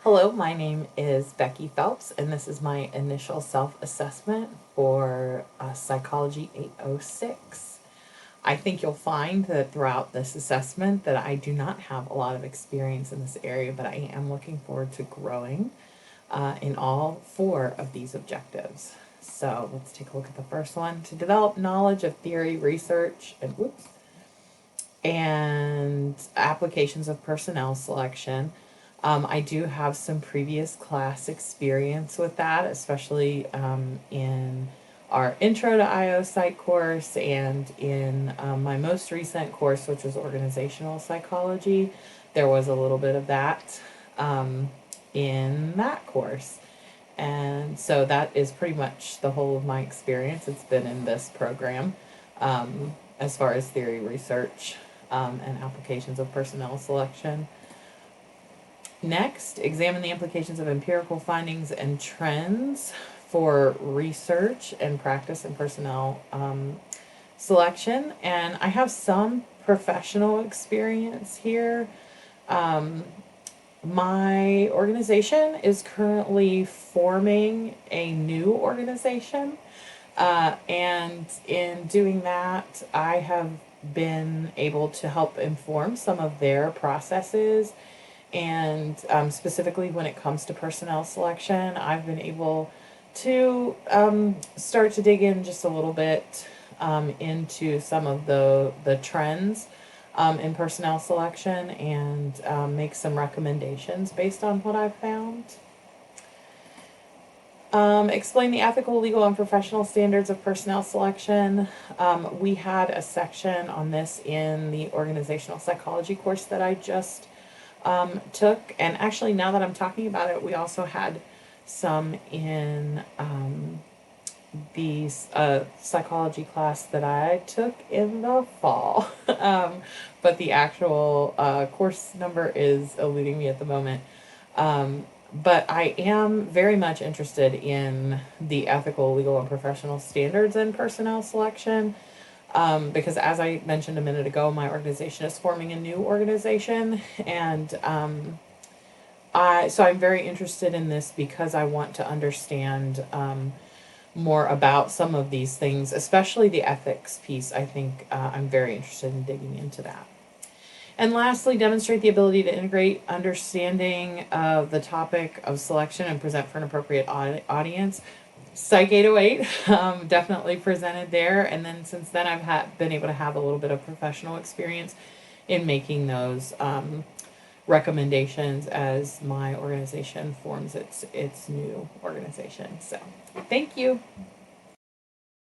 Hello, my name is Becky Phelps, and this is my initial self-assessment for Psychology 806. I think you'll find that throughout this assessment that I do not have a lot of experience in this area, but I am looking forward to growing in all four of these objectives. So let's take a look at the first one. To develop knowledge of theory, research, and applications of personnel selection. I do have some previous class experience with that, especially in our Intro to IO Psych course and in my most recent course, which was Organizational Psychology. There was a little bit of that in that course. And so that is pretty much the whole of my experience. It's been in this program as far as theory, research, and applications of personnel selection. Next, examine the implications of empirical findings and trends for research and practice in personnel selection. And I have some professional experience here. My organization is currently forming a new organization. And in doing that, I have been able to help inform some of their processes. And specifically when it comes to personnel selection, I've been able to start to dig in just a little bit into some of the trends in personnel selection and make some recommendations based on what I've found. Explain the ethical, legal, and professional standards of personnel selection. We had a section on this in the organizational psychology course that I just took. And actually, now that I'm talking about it, we also had some in the psychology class that I took in the fall. But the actual course number is eluding me at the moment. But I am very much interested in the ethical, legal, and professional standards in personnel selection because, as I mentioned a minute ago, my organization is forming a new organization, and so I'm very interested in this because I want to understand more about some of these things, especially the ethics piece. I think I'm very interested in digging into that. And lastly, demonstrate the ability to integrate understanding of the topic of selection and present for an appropriate audience. Psych 808 definitely presented there. And then since then, I've been able to have a little bit of professional experience in making those recommendations as my organization forms its new organization. So thank you.